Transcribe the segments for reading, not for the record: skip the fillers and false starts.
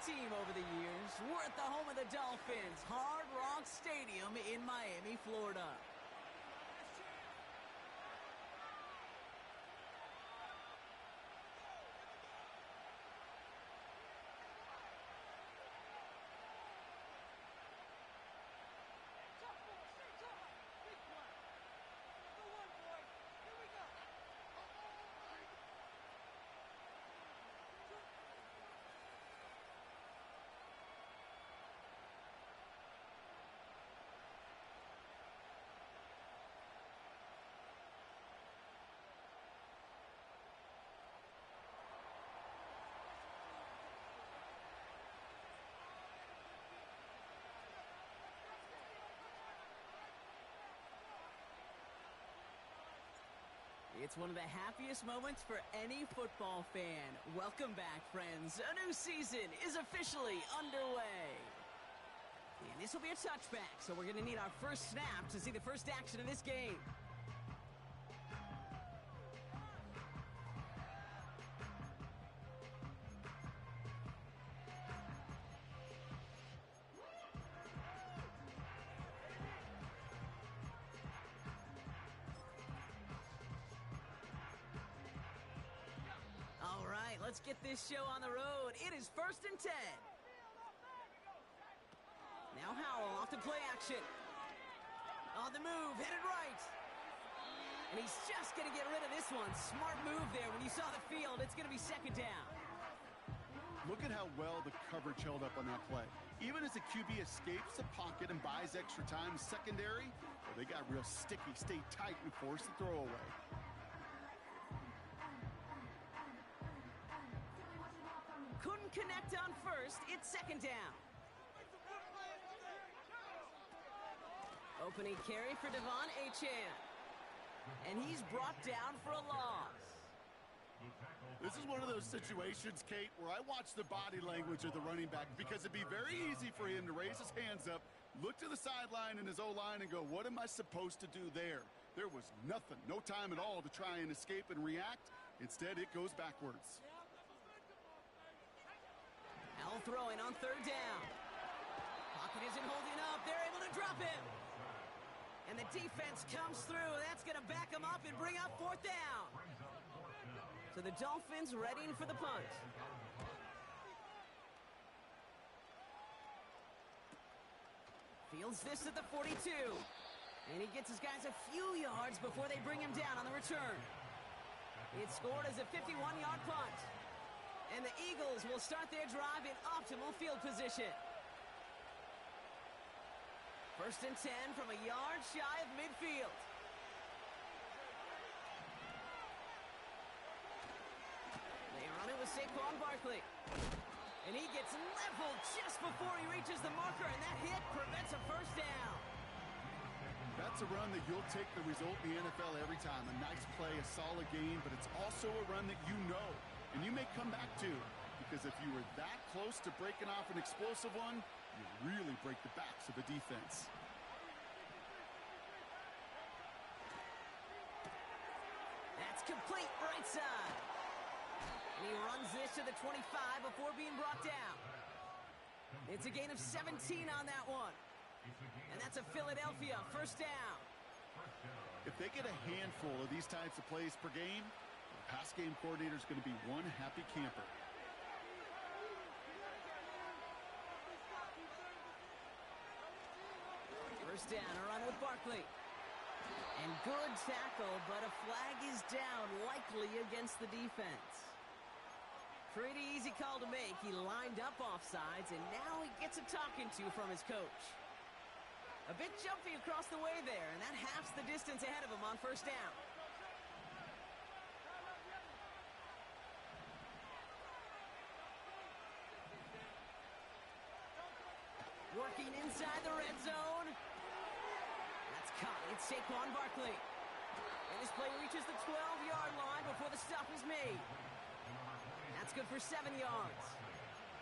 team over the years. We're at the home of the Dolphins, Hard Rock Stadium in Miami, Florida. It's one of the happiest moments for any football fan. Welcome back, friends. A new season is officially underway. And this will be a touchback, so we're going to need our first snap to see the first action of this game. All right, let's get this show on the road. It is 1st and 10. Now Howell off to play action. On the move, headed right. And he's just going to get rid of this one. Smart move there. When you saw the field, it's going to be 2nd down. Look at how well the coverage held up on that play. Even as the QB escapes the pocket and buys extra time secondary, well, they got real sticky, stay tight, and force the throw away. Couldn't connect on first. It's 2nd down. Opening carry for Devon Achane. And he's brought down for a loss. This is one of those situations, Kate, where I watch the body language of the running back because it'd be very easy for him to raise his hands up, look to the sideline in his O-line and go, what am I supposed to do there? There was nothing, no time at all to try and escape and react. Instead, it goes backwards. Howell throwing on 3rd down. Pocket isn't holding up. They're able to drop him. And the defense comes through. That's going to back him up and bring up 4th down. So the Dolphins readying for the punt. Fields this at the 42. And he gets his guys a few yards before they bring him down on the return. It's scored as a 51-yard punt. And the Eagles will start their drive in optimal field position. 1st and 10 from a yard shy of midfield. They run it with Saquon Barkley. And he gets leveled just before he reaches the marker, and that hit prevents a 1st down. That's a run that you'll take the result in the NFL every time. A nice play, a solid game, but it's also a run that you know, and you may come back to, because if you were that close to breaking off an explosive one, you really break the backs of a defense. That's complete right side. And he runs this to the 25 before being brought down. It's a gain of 17 on that one. And that's a Philadelphia 1st down. If they get a handful of these types of plays per game, the pass game coordinator is going to be one happy camper. First down, a run with Barkley. And good tackle, but a flag is down, likely against the defense. Pretty easy call to make. He lined up offsides, and now he gets a talking to from his coach. A bit jumpy across the way there, and that halves the distance ahead of him on 1st down. Working inside the red zone. That's caught. It's Saquon Barkley. And this play reaches the 12-yard line before the stop is made. That's good for 7 yards.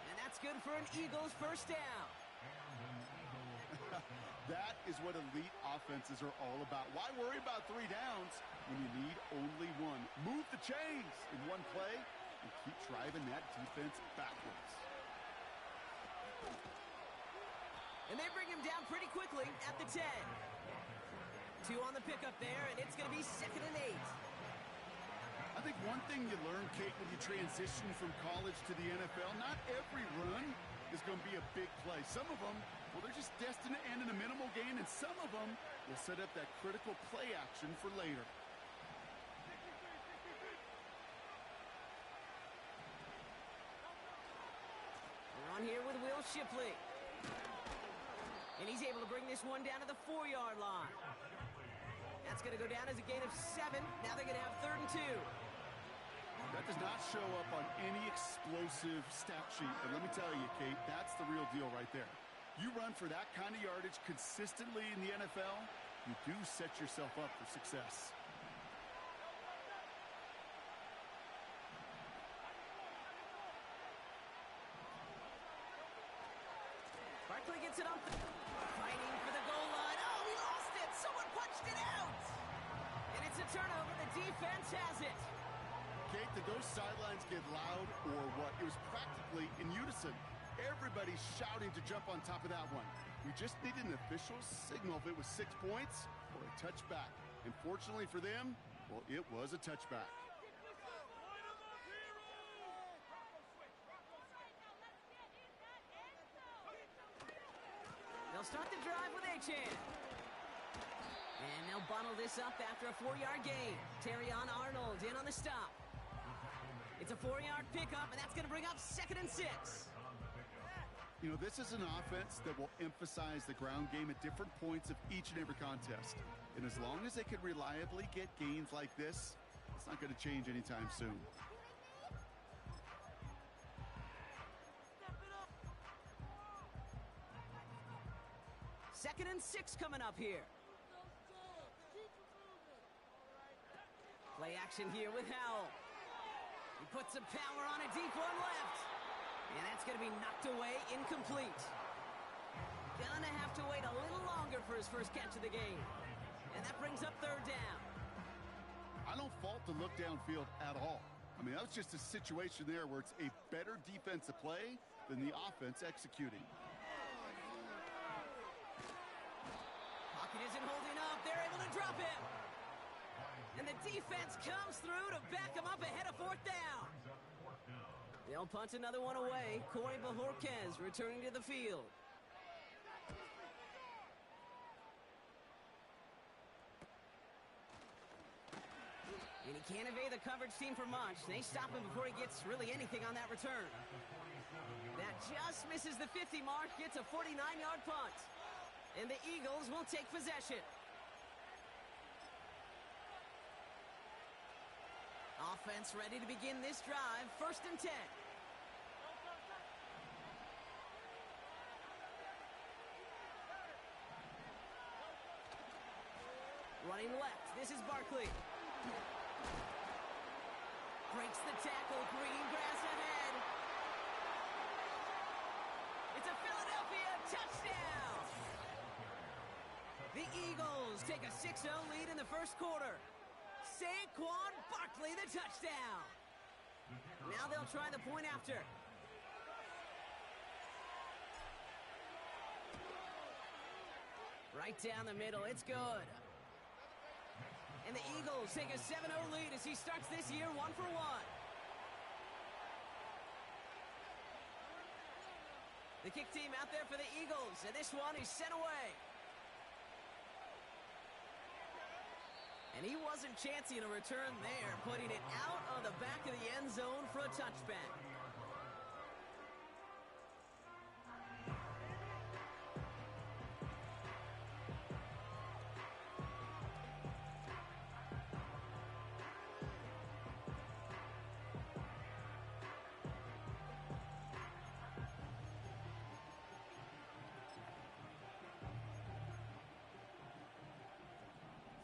And that's good for an Eagles 1st down. That is what elite offenses are all about. Why worry about 3 downs when you need only one? Move the chains in one play and keep driving that defense backwards. And they bring him down pretty quickly at the 10. 2 on the pickup there, and it's going to be 2nd and 8. I think one thing you learn, Kate, when you transition from college to the NFL, not every run is going to be a big play. Some of them, well, they're just destined to end in a minimal gain, and some of them will set up that critical play action for later. We're on here with Will Shipley. And he's able to bring this one down to the 4-yard line. That's going to go down as a gain of 7. Now they're going to have 3rd and 2. That does not show up on any explosive stat sheet. And let me tell you, Kate, that's the real deal right there. You run for that kind of yardage consistently in the NFL, you do set yourself up for success. Barkley gets it up. Fighting for the goal line. Oh, he lost it. Someone punched it out. And it's a turnover. The defense has it. Kate, did those sidelines get loud or what? It was practically in unison. Everybody's shouting to jump on top of that one. We just needed an official signal if it was 6 points or a touchback. And fortunately for them, well, it was a touchback. They'll start the drive with Achan. And they'll bundle this up after a 4-yard gain. Terrion Arnold in on the stop. It's a 4-yard pickup, and that's going to bring up 2nd and 6. You know, this is an offense that will emphasize the ground game at different points of each and every contest. And as long as they can reliably get gains like this, it's not going to change anytime soon. Second and 6 coming up here. Play action here with Howell. He puts some power on a deep one left. And that's going to be knocked away, incomplete. Gonna have to wait a little longer for his first catch of the game. And that brings up 3rd down. I don't fault the look downfield at all. I mean, that was just a situation there where it's a better defensive play than the offense executing. Pocket isn't holding up. They're able to drop him. And the defense comes through to back him up ahead of 4th down. They'll punt another one away. Corey Bajorquez returning to the field. And he can't evade the coverage team for much. They stop him before he gets really anything on that return. That just misses the 50 mark, gets a 49-yard punt. And the Eagles will take possession. Offense ready to begin this drive. 1st and 10. Running left. This is Barkley. Breaks the tackle. Green grass ahead. It's a Philadelphia touchdown. The Eagles take a 6-0 lead in the first quarter. Saquon Barkley, the touchdown. Now they'll try the point after. Right down the middle. It's good. And the Eagles take a 7-0 lead as he starts this year 1 for 1. The kick team out there for the Eagles, and this one is sent away. And he wasn't chancing a return there, putting it out on the back of the end zone for a touchback.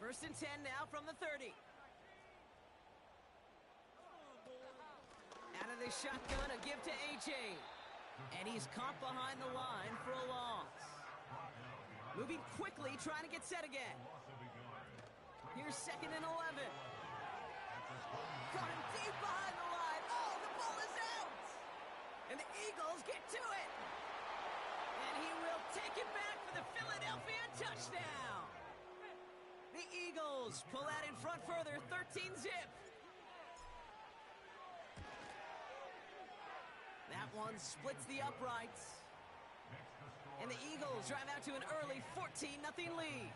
First and 10 now from the 30. Out of the shotgun, a give to A-Chain. And he's caught behind the line for a loss. Moving quickly, trying to get set again. Here's 2nd and 11. Caught him deep behind the line. Oh, the ball is out. And the Eagles get to it. take it back for the Philadelphia touchdown. The Eagles pull out in front further, 13-zip. That one splits the uprights. And the Eagles drive out to an early 14-0 lead.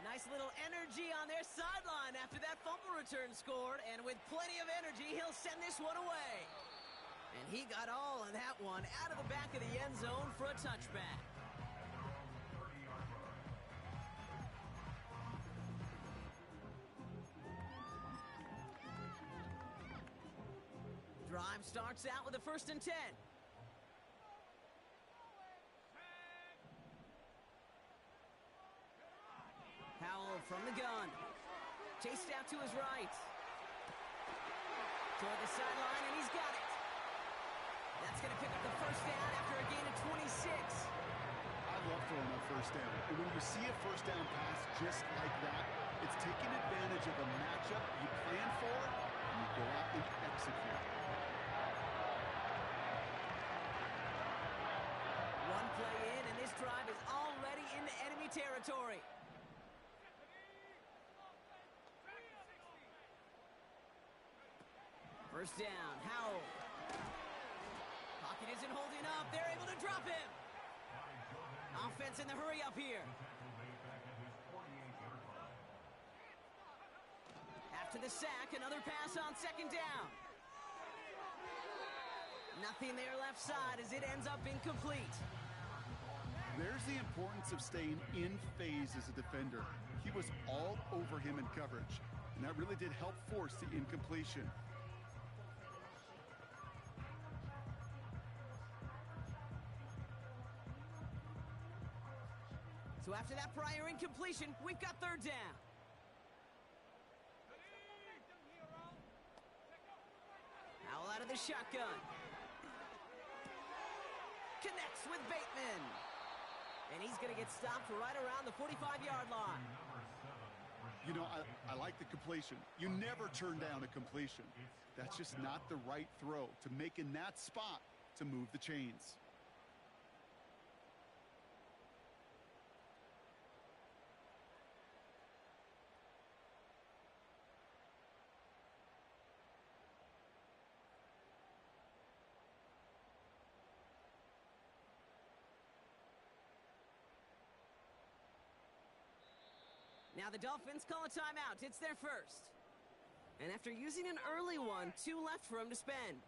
Nice little energy on their sideline after that fumble return scored. And with plenty of energy, he'll send this one away. And he got all of that one out of the back of the end zone for a touchback. Drive starts out with a 1st and 10. Howell from the gun. Chased out to his right. Toward the sideline, and he's got it. That's going to pick up the 1st down after a gain of 26. I love throwing a 1st down. And when you see a 1st down pass just like that, it's taking advantage of a matchup you plan for, and you go out and execute. One play in, and this drive is already into enemy territory. First down, Howell. Pocket isn't holding up. They're able to drop him. Offense in the hurry up here. After the sack, another pass on 2nd down. Nothing there left side as it ends up incomplete. There's the importance of staying in phase as a defender. He was all over him in coverage, and that really did help force the incompletion. So after that prior incompletion, we've got 3rd down. Howell out of the shotgun. Connects with Bateman. And he's going to get stopped right around the 45-yard line. You know, I like the completion. You never turn down a completion. That's just not the right throw to make in that spot to move the chains. Now the Dolphins call a timeout. It's their first. And after using an early one, 2 left for him to spend.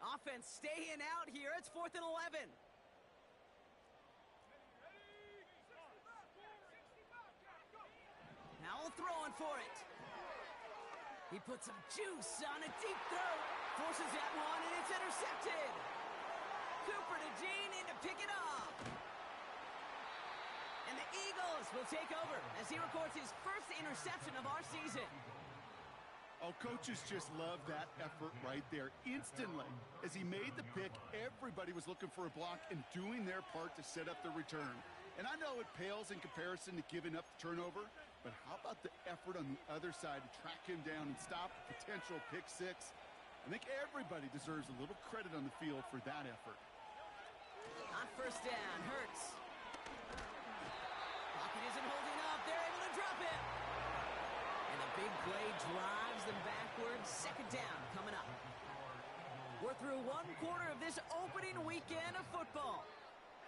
Offense staying out here. It's 4th and 11. Howell throwing for it. He puts some juice on a deep throw. Forces that one, and it's intercepted. Cooper to Jean in to pick it up. And the Eagles will take over as he records his 1st interception of our season. Oh, coaches just love that effort right there. Instantly, as he made the pick, everybody was looking for a block and doing their part to set up the return. And I know it pales in comparison to giving up the turnover, but how about the effort on the other side to track him down and stop a potential pick 6? I think everybody deserves a little credit on the field for that effort. On 1st down, Hurts. Pocket isn't holding up. They're able to drop it. And the big play drives them backwards. 2nd down coming up. We're through 1/4 of this opening weekend of football.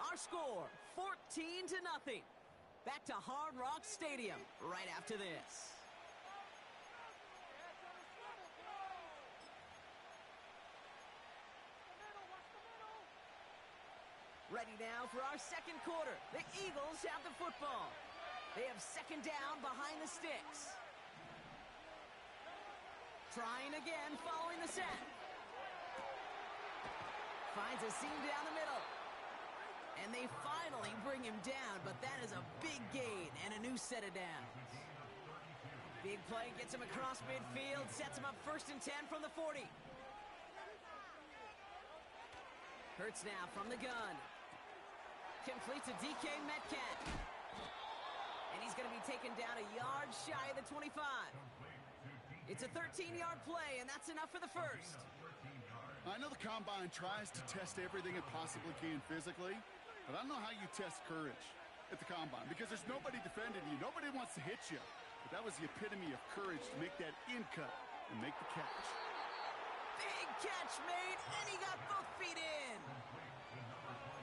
Our score, 14-0. Back to Hard Rock Stadium right after this. Ready now for our 2nd quarter. The Eagles have the football. They have 2nd down behind the sticks. Trying again following the set. Finds a seam down the middle. And they finally bring him down, but that is a big gain and a new set of downs. Big play gets him across midfield, sets him up 1st and 10 from the 40. Hurts now from the gun. Completes a DK Metcalf. And he's going to be taken down a yard shy of the 25. It's a 13-yard play, and that's enough for the first. I know the Combine tries to test everything it possibly can physically, but I don't know how you test courage at the Combine because there's nobody defending you. Nobody wants to hit you. But that was the epitome of courage to make that in cut and make the catch. Big catch made, and he got both feet in.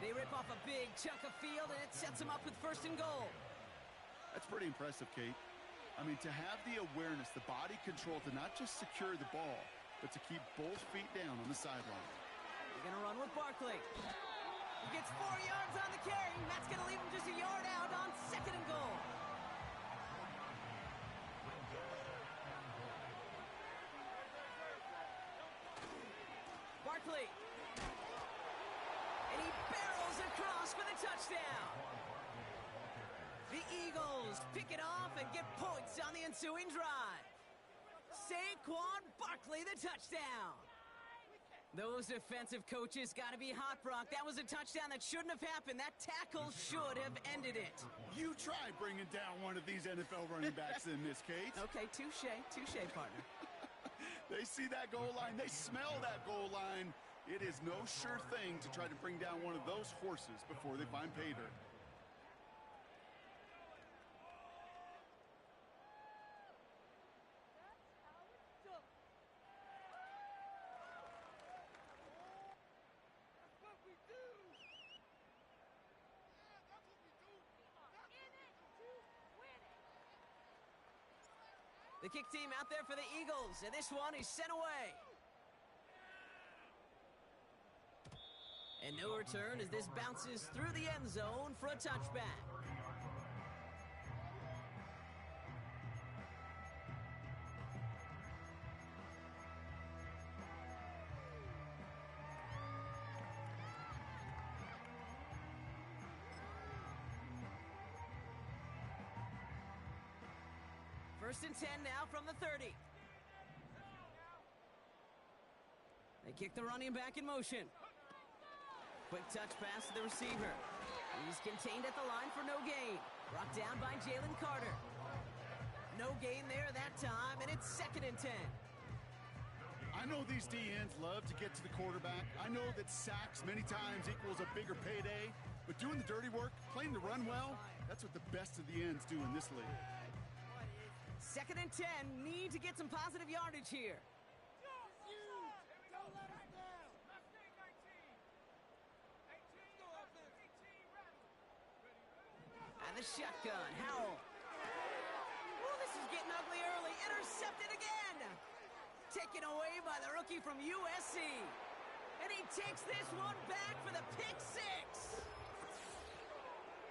They rip off a big chunk of field, and it sets him up with 1st and goal. That's pretty impressive, Kate. I mean, to have the awareness, the body control to not just secure the ball, but to keep both feet down on the sideline. They're going to run with Barkley. He gets 4 yards on the carry. That's going to leave him just a yard out on 2nd and goal. Barkley. And he barrels across for the touchdown. The Eagles pick it off and get points on the ensuing drive. Saquon Barkley, the touchdown. Those defensive coaches got to be hot, Brock. That was a touchdown that shouldn't have happened. That tackle should have ended it. You try bringing down one of these NFL running backs in this, Kate. Okay, touche, partner. They see that goal line. They smell that goal line. It is no sure thing to try to bring down one of those horses before they find pay dirt. The kick team out there for the Eagles, and this one is sent away. And no return as this bounces through the end zone for a touchback. First and 10 now from the 30. They kick the running back in motion. Quick touch pass to the receiver. He's contained at the line for no gain. Brought down by Jalen Carter. No gain there that time, and it's 2nd and 10. I know these DNs love to get to the quarterback. I know that sacks many times equals a bigger payday, but doing the dirty work, playing the run well, that's what the best of the ends do in this league. 2nd and 10, need to get some positive yardage here. And the shotgun, Howell. Oh, this is getting ugly early. Intercepted again. Taken away by the rookie from USC. And he takes this one back for the pick six.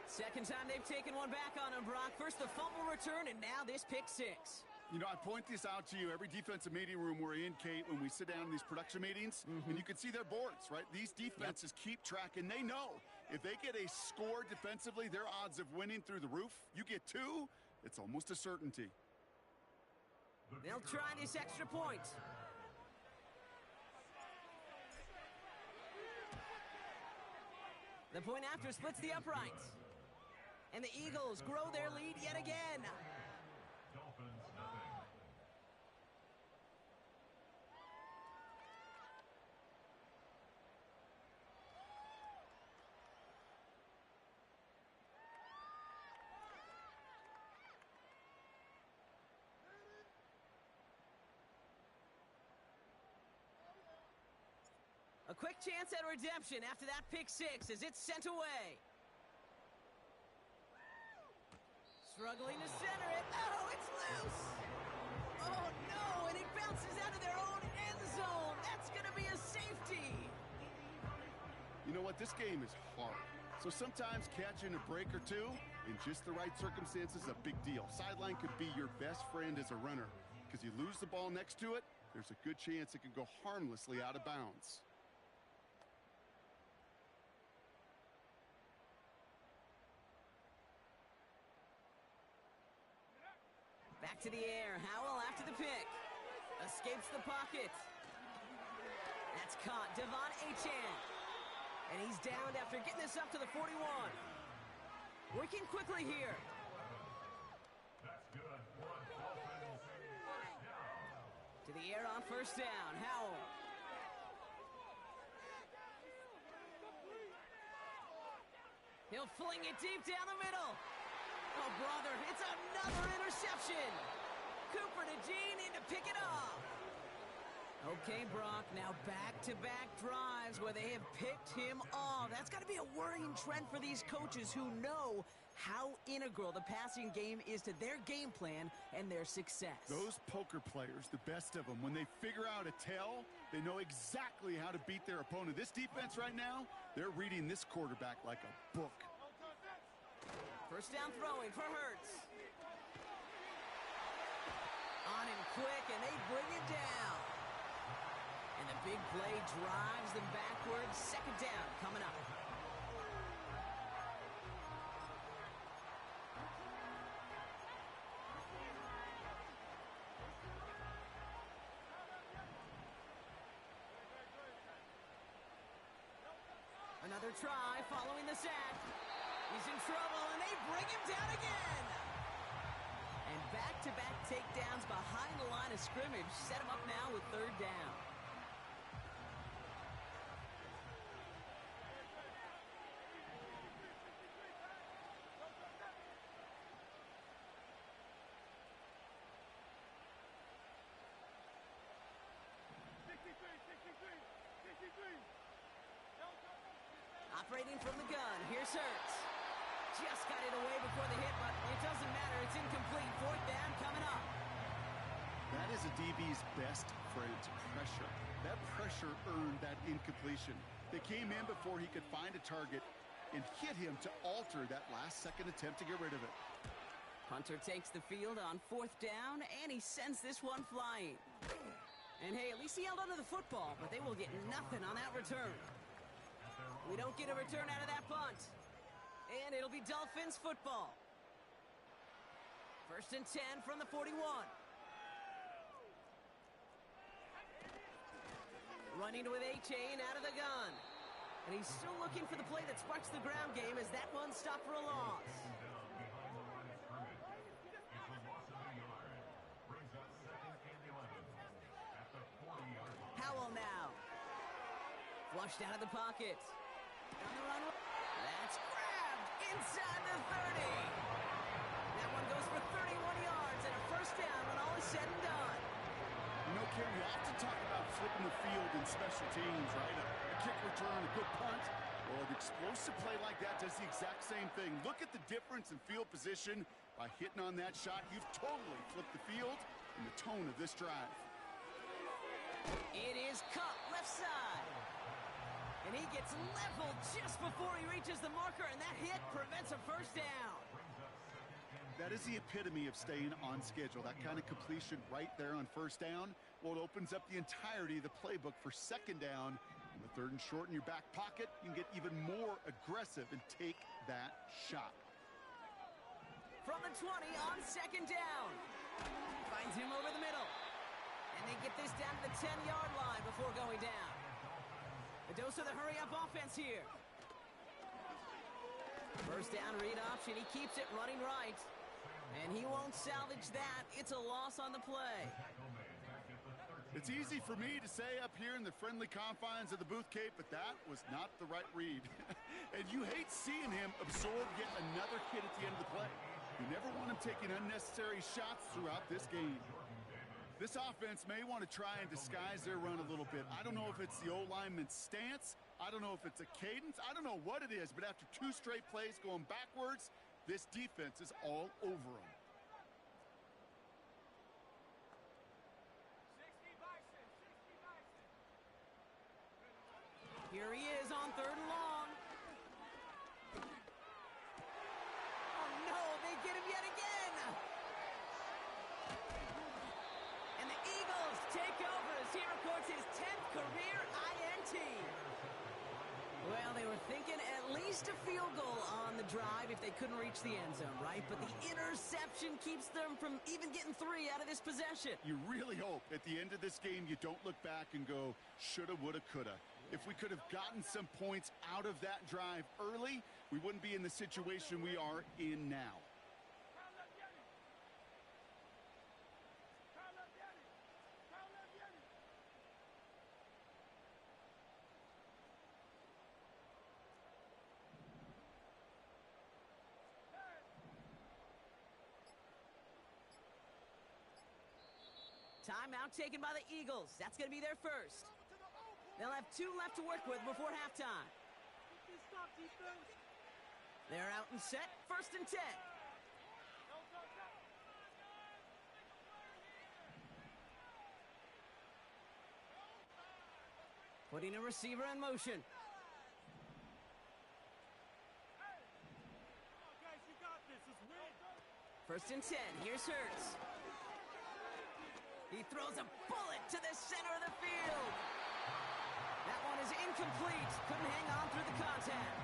Second time they've taken one back on him, Brock. First the fumble return, and now this pick six. You know, I point this out to you every defensive meeting room we're in, Kate, when we sit down in these production meetings, and you can see their boards, right? These defenses keep track, and they know if they get a score defensively, their odds of winning through the roof. You get two, it's almost a certainty. They'll try this extra point. The point after splits the uprights. And the Eagles grow their lead yet again. A quick chance at redemption after that pick six as it's sent away. Struggling to center it. Oh, it's loose. Oh, no, and it bounces out of their own end zone. That's going to be a safety. You know what? This game is hard. So sometimes catching a break or two in just the right circumstances is a big deal. Sideline could be your best friend as a runner because you lose the ball next to it, there's a good chance it can go harmlessly out of bounds. Back to the air. Howell after the pick. Escapes the pocket. That's caught. Devon Achane. And he's downed after getting this up to the 41. Working quickly here. That's good. To the air on first down. Howell. He'll fling it deep down the middle. Oh, brother, it's another interception. Cooper to Gene in to pick it off. Okay, Brock, now back-to-back drives where they have picked him off. That's got to be a worrying trend for these coaches who know how integral the passing game is to their game plan and their success. Those poker players, the best of them, when they figure out a tell, they know exactly how to beat their opponent. This defense right now, they're reading this quarterback like a book. First down throwing for Hurts. On him quick, and they bring him down. And the big play drives them backwards. Second down coming up. Another try following the sack. He's in trouble, and they bring him down again. And back-to-back takedowns behind the line of scrimmage set him up now with third down. Operating from the gun, here's Hurts. Just got it away before the hit, but it doesn't matter. It's incomplete. Fourth down coming up. That is a DB's best friend, pressure. That pressure earned that incompletion. They came in before he could find a target and hit him to alter that last-second attempt to get rid of it. Hunter takes the field on fourth down, and he sends this one flying. And hey, at least he held onto the football, but they will get nothing on that return. We don't get a return out of that punt. And it'll be Dolphins football. First and 10 from the 41. Running with Achane out of the gun. And he's still looking for the play that sparks the ground game as that one stopped for a loss. Howell now. Flushed out of the pocket. On the run. That's grabbed inside the 30. That one goes for 31 yards and a first down when all is said and done. You know, Kerry, you often talk about flipping the field in special teams, right? A kick return, a good punt. Well, an explosive play like that does the exact same thing. Look at the difference in field position. By hitting on that shot, you've totally flipped the field and the tone of this drive. It is cut left side. And he gets leveled just before he reaches the marker, and that hit prevents a first down. That is the epitome of staying on schedule. That kind of completion right there on first down. Well, it opens up the entirety of the playbook for second down. On the third and short in your back pocket, you can get even more aggressive and take that shot. From the 20 on second down. Finds him over the middle. And they get this down to the 10-yard line before going down. A dose of the hurry-up offense here. First down read option. He keeps it running right. And he won't salvage that. It's a loss on the play. It's easy for me to say up here in the friendly confines of the booth, Kate, but that was not the right read. And you hate seeing him absorb yet another hit at the end of the play. You never want him taking unnecessary shots throughout this game. This offense may want to try and disguise their run a little bit. I don't know if it's the O-lineman's stance. I don't know if it's a cadence. I don't know what it is, but after two straight plays going backwards, this defense is all over them. Here he is on third and long. Oh, no, they get him yet again. And the Eagles take over as he records his 10th career INT. Well, they were thinking at least missed a field goal on the drive if they couldn't reach the end zone, right? But the interception keeps them from even getting 3 out of this possession. You really hope at the end of this game you don't look back and go, shoulda, woulda, coulda. If we could have gotten some points out of that drive early, we wouldn't be in the situation we are in now. Timeout taken by the Eagles. That's going to be their first. They'll have 2 left to work with before halftime. They're out and set. 1st and 10. Putting a receiver in motion. First and 10. Here's Hurts. He throws a bullet to the center of the field. That one is incomplete. Couldn't hang on through the contact.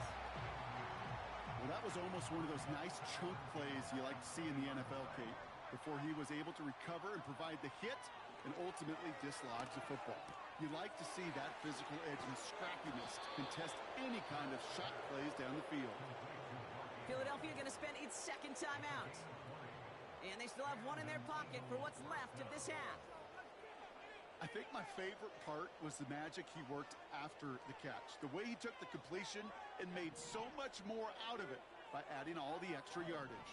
Well, that was almost one of those nice chunk plays you like to see in the NFL, Kate, before he was able to recover and provide the hit and ultimately dislodge the football. You like to see that physical edge and scrappiness contest any kind of shot plays down the field. Philadelphia going to spend its 2nd timeout. And they still have 1 in their pocket for what's left of this half. I think my favorite part was the magic he worked after the catch. The way he took the completion and made so much more out of it by adding all the extra yardage.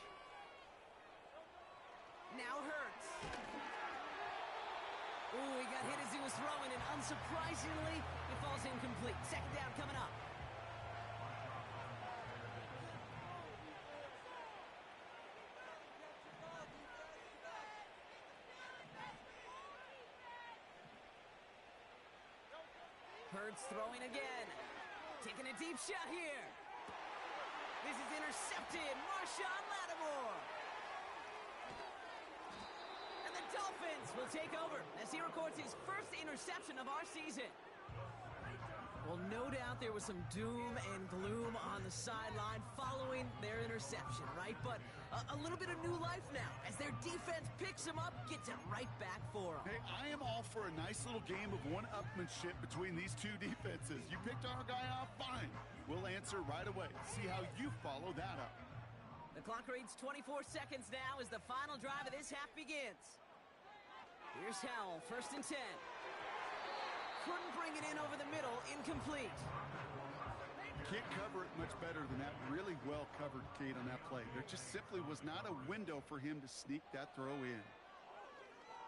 Now Hurts. Ooh, he got hit as he was throwing, and unsurprisingly, it falls incomplete. 2nd down coming up. Hurts throwing again. Taking a deep shot here. This is intercepted. Marshawn Lattimore. And the Dolphins will take over as he records his 1st interception of our season. Well, no doubt there was some doom and gloom on the sideline following their interception, right? But a little bit of new life now as their defense picks him up, gets it right back for him. Hey, I am all for a nice little game of one-upmanship between these 2 defenses. You picked our guy off, fine. We'll answer right away. See how you follow that up. The clock reads 24 seconds now as the final drive of this half begins. Here's Howell, 1st and 10. Couldn't bring it in over the middle, incomplete. Can't cover it much better than that. Really well covered, Kate, on that play. There just simply was not a window for him to sneak that throw in.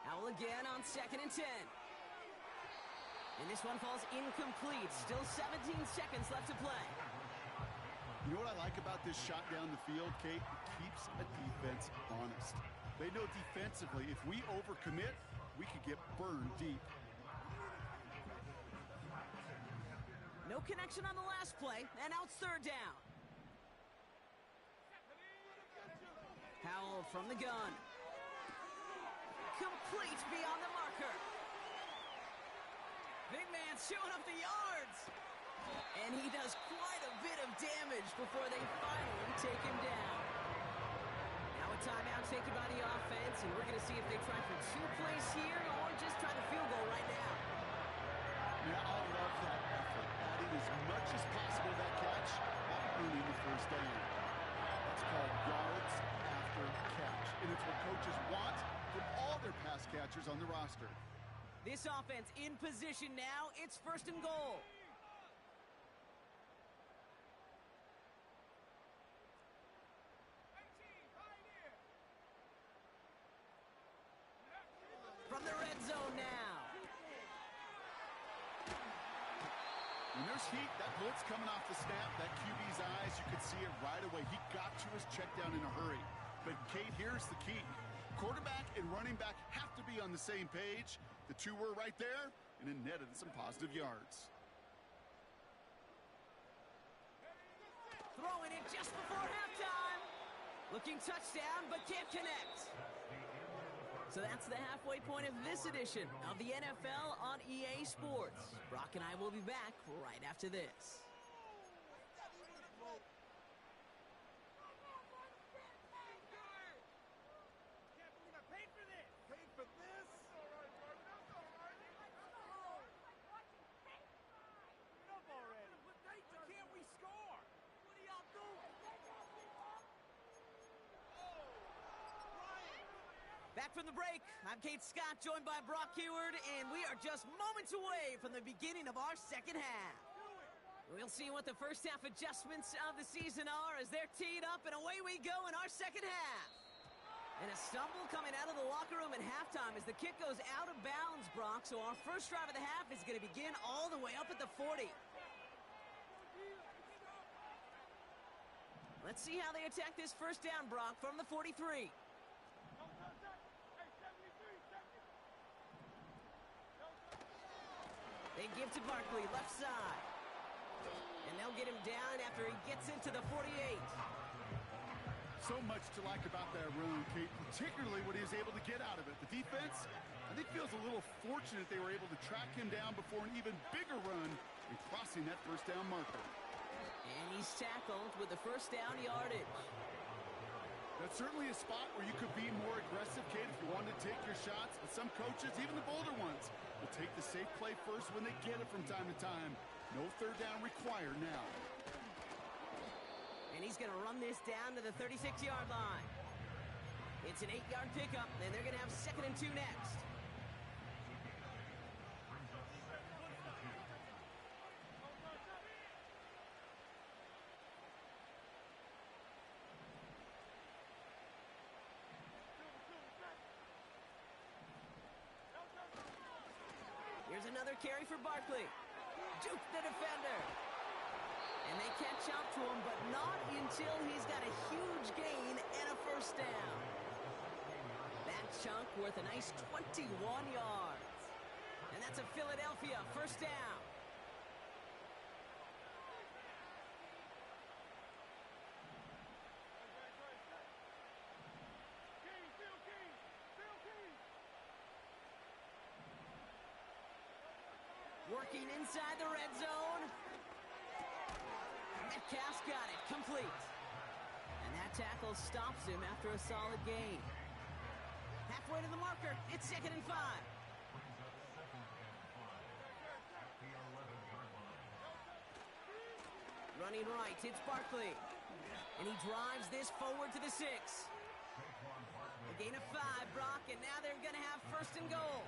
Howell again on 2nd and 10. And this one falls incomplete. Still 17 seconds left to play. You know what I like about this shot down the field, Kate? It keeps a defense honest. They know defensively, if we overcommit, we could get burned deep. No connection on the last play, and now it's 3rd down. Howell from the gun. Complete beyond the marker. Big man showing up the yards. And he does quite a bit of damage before they finally take him down. Now a timeout taken by the offense, and we're going to see if they try for 2 plays here or just try the field goal right now. Yeah, I love that effort. Adding as much as possible that catch while earning the 1st down. That's called yards after catch. And it's what coaches want from all their pass catchers on the roster. This offense in position now. It's 1st and goal. From the red zone now. When there's heat, that blitz coming off the snap, that QB's eyes, you could see it right away. He got to his check down in a hurry. But, Kate, here's the key. Quarterback and running back have to be on the same page. The 2 were right there, and it netted some positive yards. Throwing it just before halftime. Looking touchdown, but can't connect. So that's the halfway point of this edition of the NFL on EA Sports. Brock and I will be back right after this. Back from the break, I'm Kate Scott, joined by Brock Heward, and we are just moments away from the beginning of our second half. We'll see what the first half adjustments of the season are as they're teed up, and away we go in our second half. And a stumble coming out of the locker room at halftime as the kick goes out of bounds, Brock. So our first drive of the half is going to begin all the way up at the 40. Let's see how they attack this first down, Brock, from the 43. They give to Barkley, left side. And they'll get him down after he gets into the 48. So much to like about that run, Kate, particularly what he was able to get out of it. The defense, I think, feels a little fortunate they were able to track him down before an even bigger run and crossing that first down marker. And he's tackled with the first down yardage. That's certainly a spot where you could be more aggressive, Kate, if you wanted to take your shots. But some coaches, even the bolder ones, will take the safe play first when they get it from time to time. No third down required now. And he's going to run this down to the 36-yard line. It's an 8-yard pickup, and they're going to have 2nd and 2 next. Here's another carry for Barkley. Juke the defender. And they catch up to him, but not until he's got a huge gain and a first down. That chunk worth a nice 21 yards. And that's a Philadelphia first down. Working inside the red zone. Metcalf's got it, complete. And that tackle stops him after a solid gain. Halfway to the marker, it's 2nd and 5. Running right, it's Barkley. And he drives this forward to the 6. A gain of 5, Brock, and now they're going to have 1st and goal.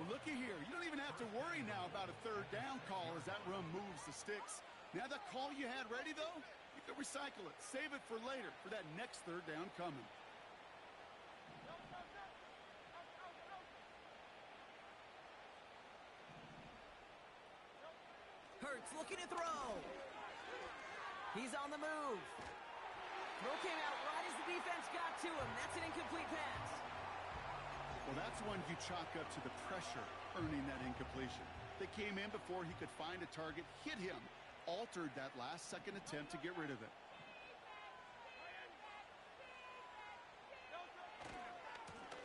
Well, looky here. You don't even have to worry now about a third down call as that run moves the sticks. Now that call you had ready, though, you can recycle it. Save it for later, for that next third down coming. Hurts looking to throw. He's on the move. Throw came out right as the defense got to him. That's an incomplete pass. Well, that's one you chalk up to the pressure earning that incompletion. They came in before he could find a target, hit him, altered that last-second attempt to get rid of it.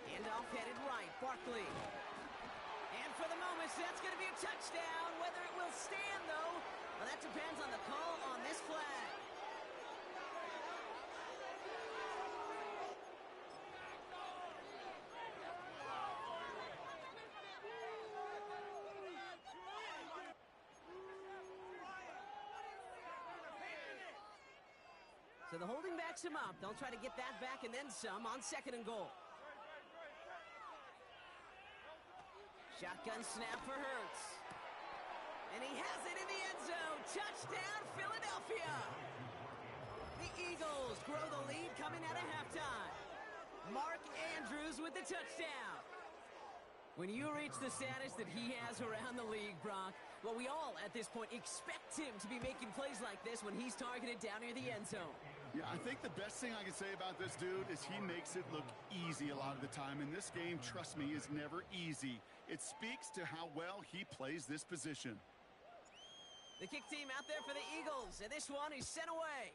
Handoff headed right, Barkley. And for the moment, that's going to be a touchdown. Whether it will stand, though, well, that depends on the call on this flag. So the holding backs him up. They'll try to get that back and then some on 2nd and goal. Shotgun snap for Hurts. And he has it in the end zone. Touchdown, Philadelphia. The Eagles grow the lead coming out of halftime. Mark Andrews with the touchdown. When you reach the status that he has around the league, Brock, well, we all at this point expect him to be making plays like this when he's targeted down near the end zone. Yeah, I think the best thing I can say about this dude is he makes it look easy a lot of the time. And this game, trust me, is never easy. It speaks to how well he plays this position. The kick team out there for the Eagles, and this one is sent away.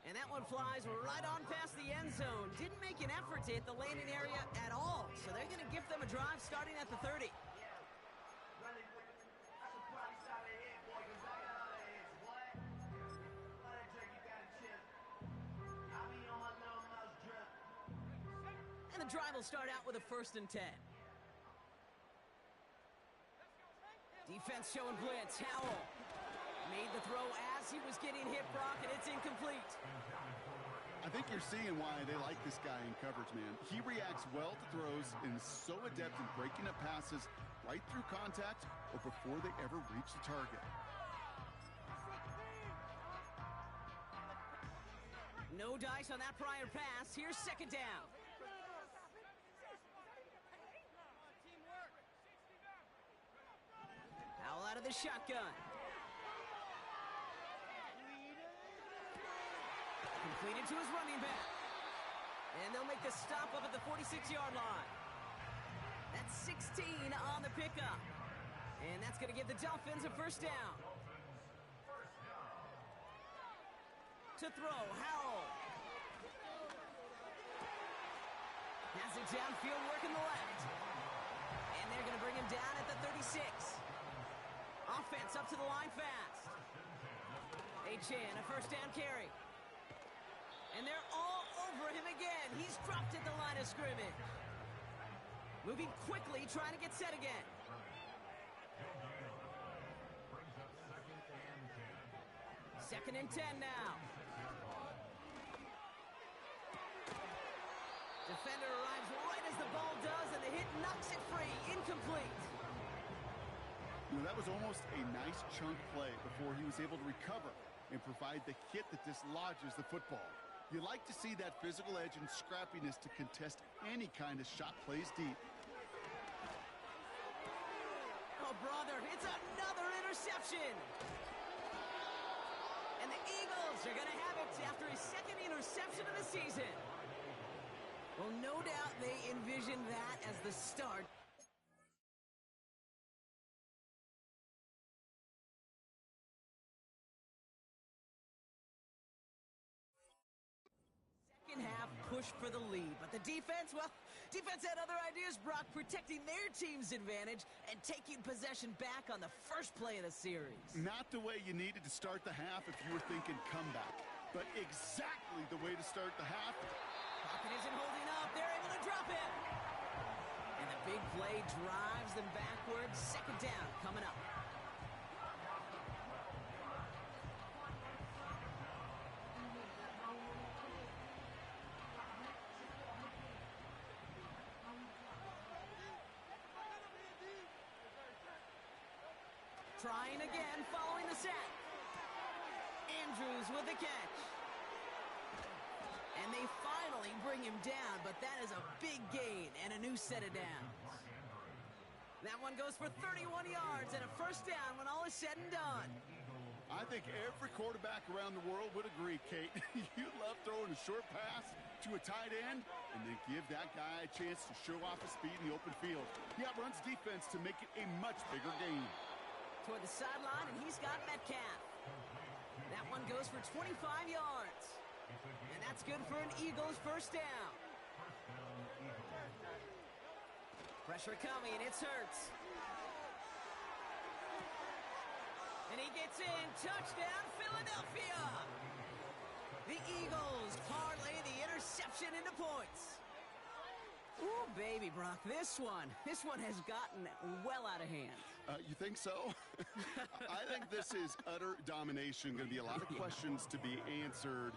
And that one flies right on past the end zone. Didn't make an effort to hit the landing area at all. So they're going to give them a drive starting at the 30. And the drive will start out with a 1st and 10. Defense showing blitz. Howell made the throw as he was getting hit, Brock, and it's incomplete. I think you're seeing why they like this guy in coverage, man. He reacts well to throws and is so adept in breaking up passes right through contact or before they ever reach the target. No dice on that prior pass. Here's second down. Powell out of the shotgun. Completed to his running back. And they'll make the stop up at the 46-yard line. That's 16 on the pickup. And that's going to give the Dolphins a first down. To throw, Howell. Has it downfield, working the left. And they're going to bring him down at the 36. Offense up to the line fast. Achane, a first down carry. And they're all over him again. He's dropped at the line of scrimmage. Moving quickly, trying to get set again. Second and 10 now. Defender arrives right as the ball does, and the hit knocks it free. Incomplete. You know, that was almost a nice chunk play before he was able to recover and provide the hit that dislodges the football. You like to see that physical edge and scrappiness to contest any kind of shot plays deep. Oh, brother, it's another interception. And the Eagles are going to have it after his second interception of the season. Well, no doubt they envisioned that as the start. Second half push for the lead, but the defense, well, defense had other ideas, Brock, protecting their team's advantage and taking possession back on the first play of the series. Not the way you needed to start the half if you were thinking comeback, but exactly the way to start the half. Pocket isn't holding up. They're able to drop it. And the big play drives them backwards. Second down coming up. Trying again, following the sack. Andrews with the catch. And they finally bring him down, but that is a big gain and a new set of downs. That one goes for 31 yards and a first down when all is said and done. I think every quarterback around the world would agree, Kate. You love throwing a short pass to a tight end and then give that guy a chance to show off his speed in the open field. He outruns defense to make it a much bigger gain. Toward the sideline, and he's got Metcalf. That one goes for 25 yards. And that's good for an Eagles first down. Pressure coming, it's Hurts. And he gets in, touchdown, Philadelphia! The Eagles parlay the interception into points. Ooh, baby, Brock, this one has gotten well out of hand. You think so? I think this is utter domination. Going to be a lot of questions to be answered.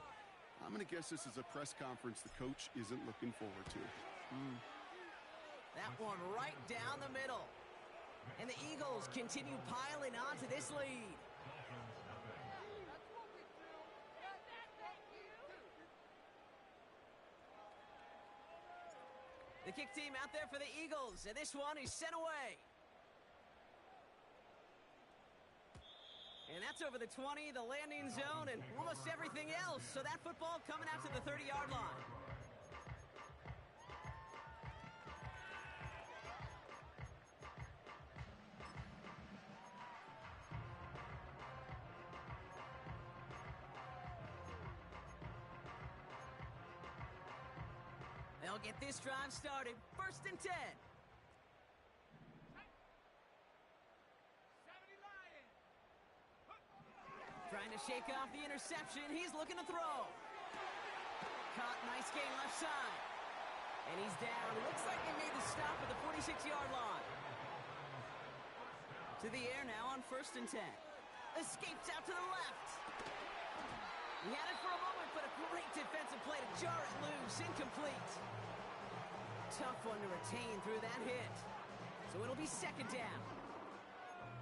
I'm going to guess this is a press conference the coach isn't looking forward to. That one right down the middle. And the Eagles continue piling on to this lead. The kick team out there for the Eagles, and this one is sent away. And that's over the 20, the landing zone, and almost everything else. So that football coming out to the 30-yard line. They'll get this drive started. First and 10. Trying to shake off the interception. He's looking to throw. Caught, nice gain left side. And he's down. Looks like they made the stop at the 46-yard line. To the air now on first and 10. Escapes out to the left. He had it for a moment, but a great defensive play to jar it loose. Incomplete. Tough one to retain through that hit. So it'll be second down.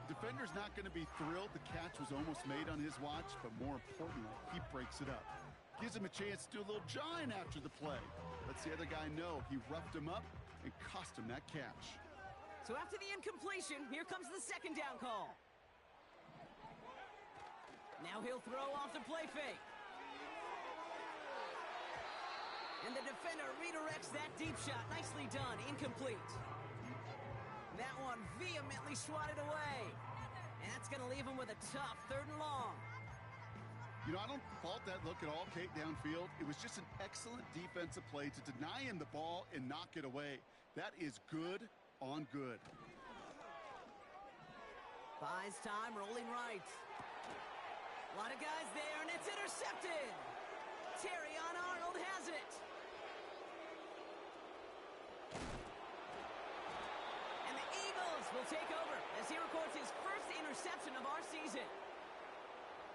Defender's not going to be thrilled the catch was almost made on his watch, but more importantly, he breaks it up. Gives him a chance to do a little jawing after the play. Lets the other guy know he roughed him up and cost him that catch. So after the incompletion, here comes the second down call. Now he'll throw off the play fake. And the defender redirects that deep shot. Nicely done. Incomplete. That one vehemently swatted away. And that's going to leave him with a tough 3rd and long. You know, I don't fault that look at all, Kate, downfield. It was just an excellent defensive play to deny him the ball and knock it away. That is good on good. Buys time, rolling right. A lot of guys there, and it's intercepted. Terry on Arnold has it. And the Eagles will take over as he records his first interception of our season.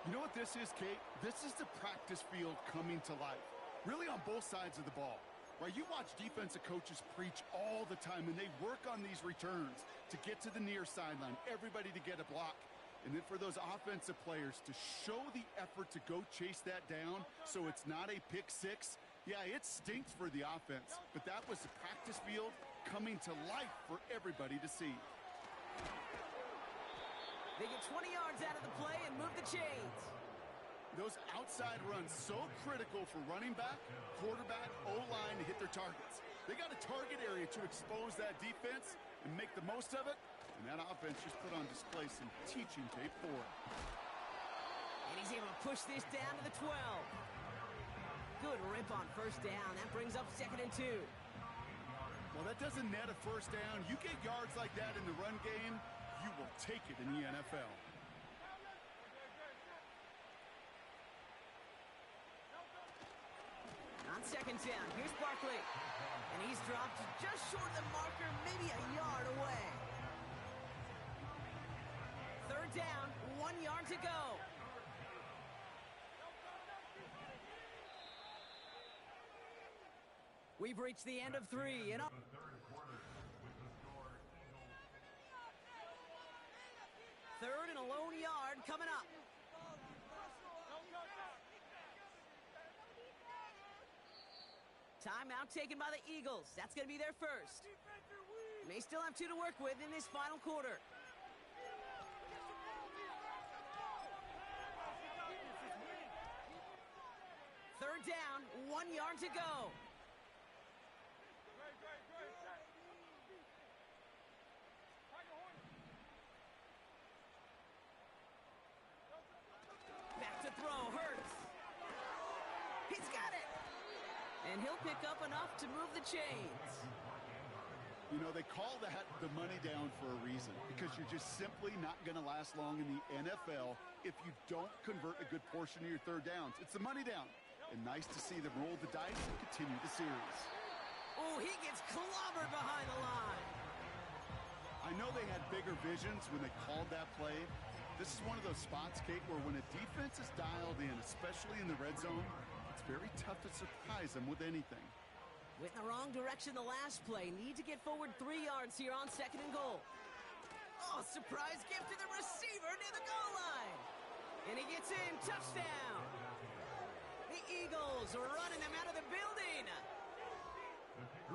You know what this is, Kate? This is the practice field coming to life. Really on both sides of the ball. Right? You watch defensive coaches preach all the time, and they work on these returns to get to the near sideline, everybody to get a block. And then for those offensive players to show the effort to go chase that down so it's not a pick six. Yeah, it stinks for the offense, but that was the practice field coming to life for everybody to see. They get 20 yards out of the play and move the chains. Those outside runs so critical for running back, quarterback, O-line to hit their targets. They got a target area to expose that defense and make the most of it. And that offense just put on display some teaching tape for it. And he's able to push this down to the 12. Good rip on first down. That brings up 2nd and 2. Well, that doesn't net a first down. You get yards like that in the run game, you will take it in the NFL. On 2nd down, here's Barkley. And he's dropped just short of the marker, maybe a yard away. 3rd down, 1 yard to go. We've reached the end of 3. And third and a lone yard coming up. Timeout taken by the Eagles. That's going to be their first. May still have 2 to work with in this final quarter. Third down, 1 yard to go. Back to throw, Hurts. He's got it. And he'll pick up enough to move the chains. You know, they call that the money down for a reason, because you're just simply not going to last long in the NFL if you don't convert a good portion of your 3rd downs. It's the money down. And nice to see them roll the dice and continue the series. Oh, he gets clobbered behind the line. I know they had bigger visions when they called that play. This is one of those spots, Kate, where when a defense is dialed in, especially in the red zone, it's very tough to surprise them with anything. Went in the wrong direction the last play. Need to get forward 3 yards here on 2nd and goal. Oh, surprise gift to the receiver near the goal line. And he gets in. Touchdown. The Eagles are running him out of the building.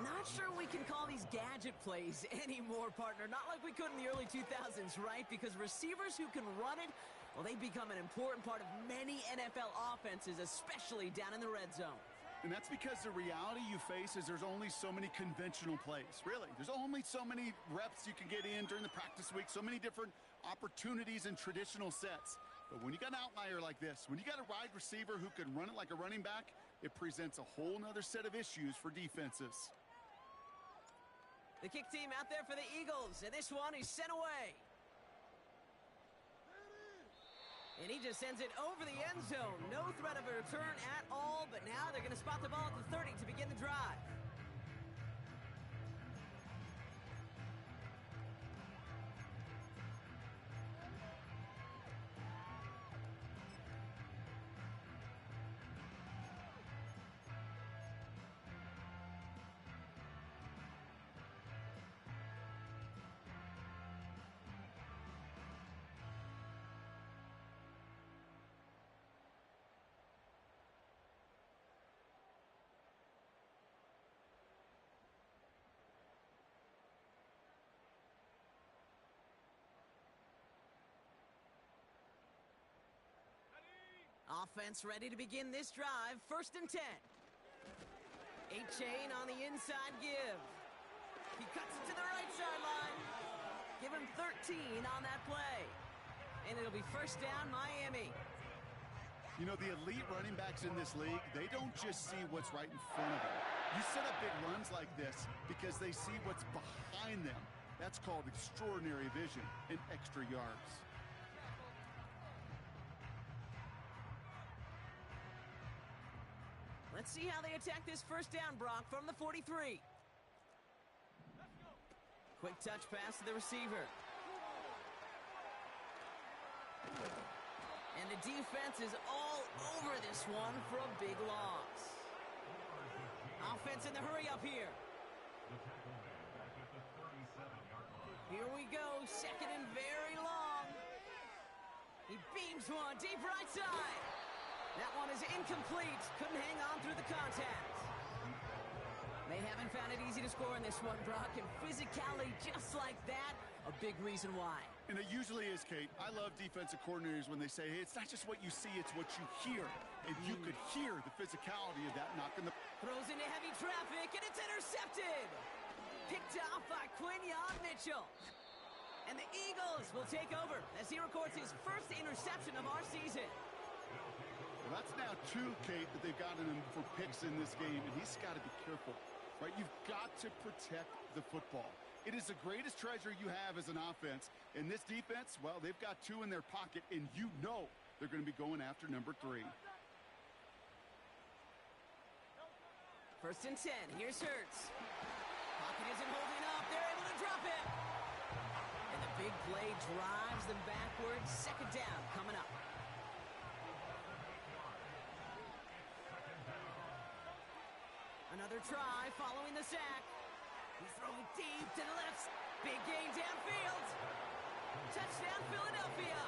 Not sure we can call these gadget plays anymore, partner. Not like we could in the early 2000s, right? Because receivers who can run it, well, they become an important part of many NFL offenses, especially down in the red zone. And that's because the reality you face is there's only so many conventional plays, really. There's only so many reps you can get in during the practice week, so many different opportunities and traditional sets. But when you got an outlier like this, when you got a wide receiver who can run it like a running back, it presents a whole nother set of issues for defenses. The kick team out there for the Eagles, and this one is sent away. And he just sends it over the end zone. No threat of a return at all, but now they're going to spot the ball at the 30 to begin the drive. Offense ready to begin this drive. 1st and 10. A-Chain on the inside give. He cuts it to the right sideline. Give him 13 on that play. And it'll be 1st down, Miami. You know, the elite running backs in this league, they don't just see what's right in front of them. You set up big runs like this because they see what's behind them. That's called extraordinary vision and extra yards. Let's see how they attack this 1st down, Brock, from the 43. Quick touch pass to the receiver. And the defense is all over this one for a big loss. Offense in the hurry up here. Here we go, 2nd and very long. He beams one deep right side. That one is incomplete. Couldn't hang on through the contact. They haven't found it easy to score in this one, Brock, and physicality just like that, a big reason why. And it usually is, Kate. I love defensive coordinators when they say, hey, it's not just what you see, it's what you hear. And you could hear the physicality of that knock in the... Throws into heavy traffic, and it's intercepted. Picked off by Quinyon Mitchell. And the Eagles will take over as he records his 1st interception of our season. Well, that's now 2, Kate, that they've gotten him for picks in this game, and he's got to be careful, right? You've got to protect the football. It is the greatest treasure you have as an offense. And this defense, well, they've got 2 in their pocket, and you know they're going to be going after number 3. 1st and 10. Here's Hurts. Pocket isn't holding up. They're able to drop it. And the big play drives them backwards. 2nd down coming up. Another try following the sack. He's throwing deep to the left. Big gain downfield. Touchdown, Philadelphia.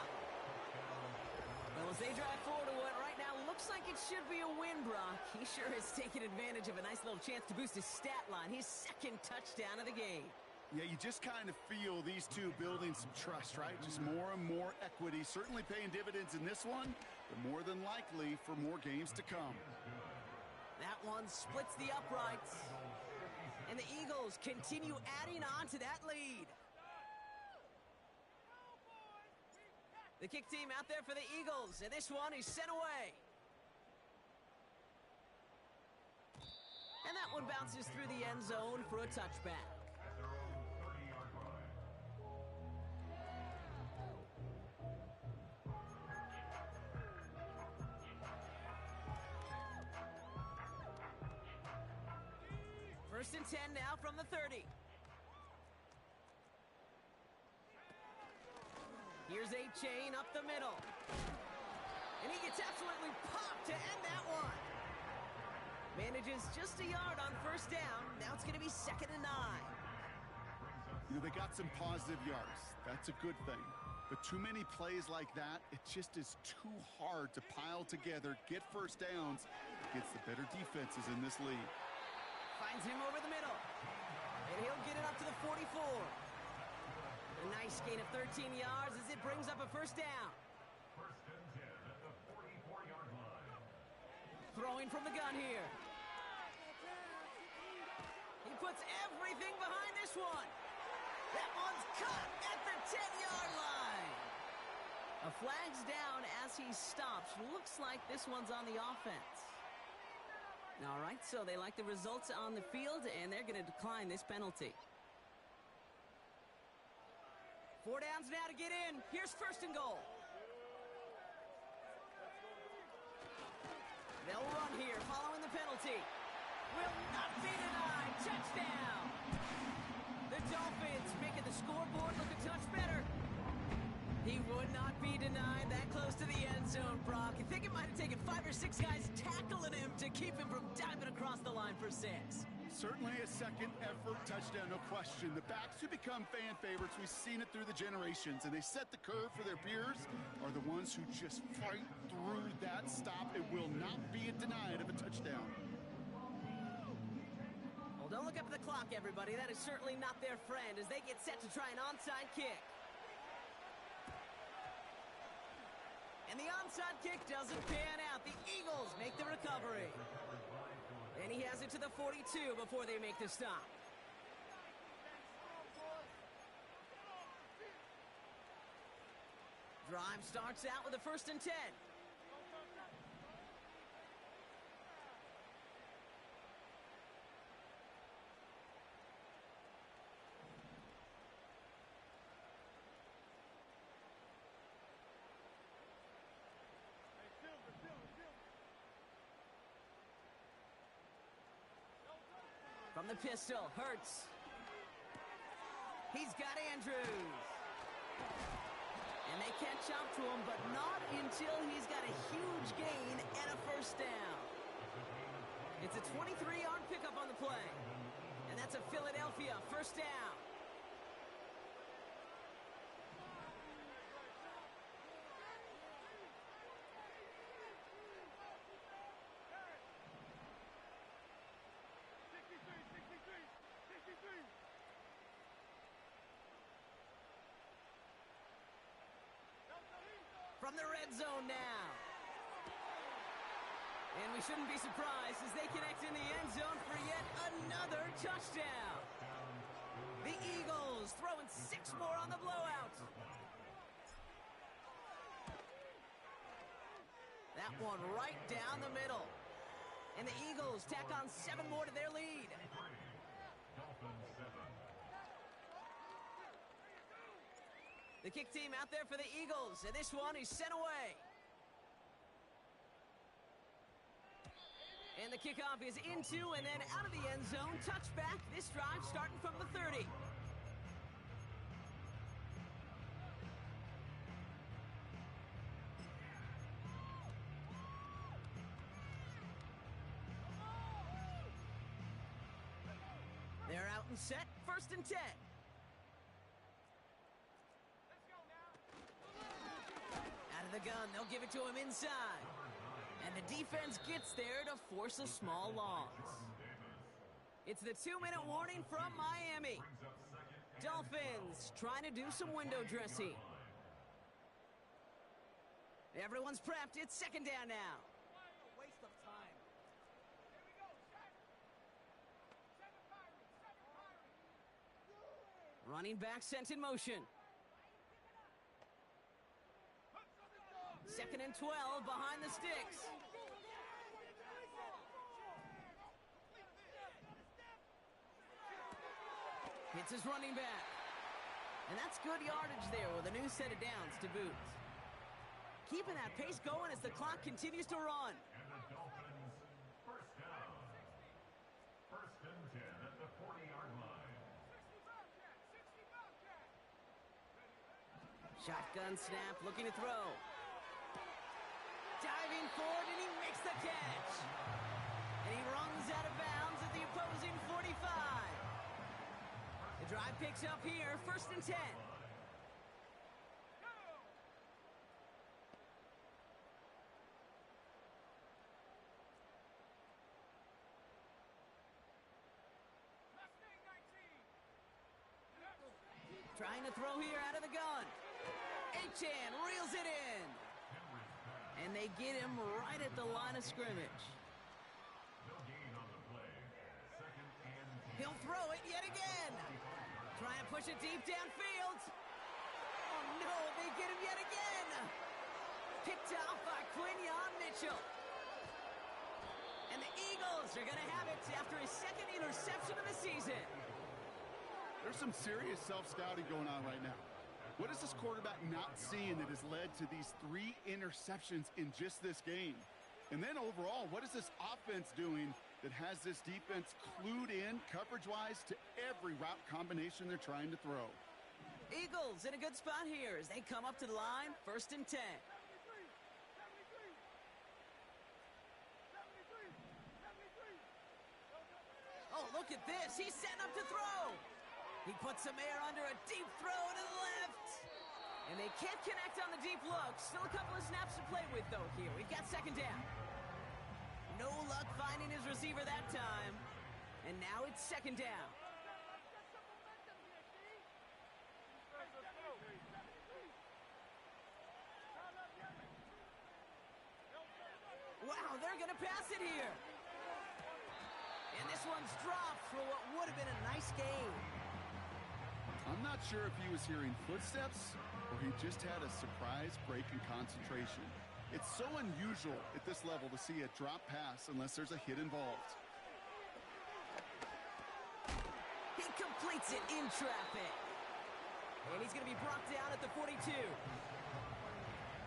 Well, as they drive forward to what right now looks like it should be a win, Brock. He sure has taken advantage of a nice little chance to boost his stat line. His 2nd touchdown of the game. Yeah, you just kind of feel these two building some trust, right? Just more and more equity. Certainly paying dividends in this one, but more than likely for more games to come. That one splits the uprights. And the Eagles continue adding on to that lead. The kick team out there for the Eagles, and this one is sent away. And that one bounces through the end zone for a touchback. At their own 30-yard line. 1st and 10 now from the 30. Here's A-Chain up the middle. And he gets absolutely popped to end that one. Manages just a yard on 1st down. Now it's going to be 2nd and 9. You know, they got some positive yards. That's a good thing. But too many plays like that, it just is too hard to pile together, get 1st downs against the better defenses in this league. Finds him over the middle. And he'll get it up to the 44. A nice gain of 13 yards as it brings up a 1st down. 1st and 10 at the 44-yard line. Throwing from the gun here. He puts everything behind this one. That one's cut at the 10-yard line. A flag's down as he stops. Looks like this one's on the offense. All right, so they like the results on the field, and they're going to decline this penalty. 4 downs now to get in. Here's 1st and goal. They'll run here following the penalty. Will not be denied. Touchdown. The Dolphins making the scoreboard look a touch better. He would not be denied that close to the end zone, Brock. I think it might have taken 5 or 6 guys tackling him to keep him from diving across the line for 6. Certainly a second effort touchdown, no question. The backs who become fan favorites, we've seen it through the generations, and they set the curve for their peers, are the ones who just fight through that stop. It will not be denied of a touchdown. Well, don't look up at the clock, everybody. That is certainly not their friend as they get set to try an onside kick. And the onside kick doesn't pan out. The Eagles make the recovery. And he has it to the 42 before they make the stop. Drive starts out with a 1st and 10. From the pistol, Hurts. He's got Andrews. And they catch up to him, but not until he's got a huge gain and a 1st down. It's a 23-yard pickup on the play. And that's a Philadelphia 1st down. From the red zone now. And we shouldn't be surprised as they connect in the end zone for yet another touchdown. The Eagles throwing 6 more on the blowout. That one right down the middle. And the Eagles tack on 7 more to their lead. The kick team out there for the Eagles, and this one is sent away. And the kickoff is into and then out of the end zone. Touchback. This drive starting from the 30. They're out and set. 1st and 10. The gun, they'll give it to him inside. And the defense gets there to force a small loss. It's the 2-minute warning from Miami. Dolphins trying to do some window dressing. Everyone's prepped. It's 2nd down now. Waste of time. Running back sent in motion. 2nd and 12 behind the sticks. Hits his running back. And that's good yardage there with a new set of downs to boot. Keeping that pace going as the clock continues to run. And the Dolphins 1st down. 1st and 10 at the 40-yard line. Shotgun snap, looking to throw. Diving forward, and he makes the catch. And he runs out of bounds at the opposing 45. The drive picks up here, 1st and 10. Trying to throw here out of the gun. Achan reels it in. And they get him right at the line of scrimmage. No gain on the play. 2nd and 10. He'll throw it yet again. Trying to push it deep downfield. Oh no, they get him yet again. Picked off by Quinyon Mitchell. And the Eagles are going to have it after his 2nd interception of the season. There's some serious self-scouting going on right now. What is this quarterback not seeing that has led to these 3 interceptions in just this game? And then overall, what is this offense doing that has this defense clued in coverage-wise to every route combination they're trying to throw? Eagles in a good spot here as they come up to the line, 1st and 10. Oh, look at this. He's setting up to throw. He puts some air under a deep throw to the left. And they can't connect on the deep look. Still a couple of snaps to play with, though, here. We've got 2nd down. No luck finding his receiver that time. And now it's 2nd down. they're going to pass it here. And this one's dropped for what would have been a nice gain. I'm not sure if he was hearing footsteps or he just had a surprise break in concentration. It's so unusual at this level to see a drop pass unless there's a hit involved. He completes it in traffic. And he's going to be brought down at the 42.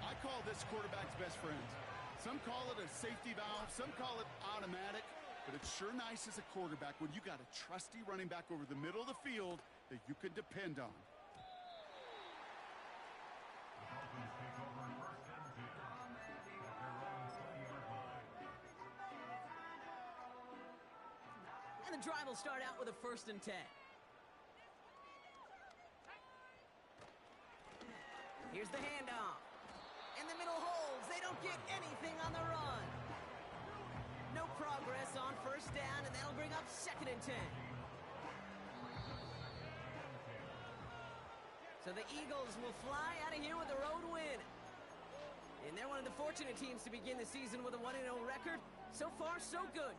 I call this quarterback's best friend. Some call it a safety valve, some call it automatic, but it's sure nice as a quarterback when you got a trusty running back over the middle of the field that you can depend on. And the drive will start out with a 1st and 10. Here's the handoff. In the middle holds. They don't get anything on the run. No progress on 1st down, and that'll bring up 2nd and 10. So the Eagles will fly out of here with a road win. And they're one of the fortunate teams to begin the season with a 1-0 record. So far, so good.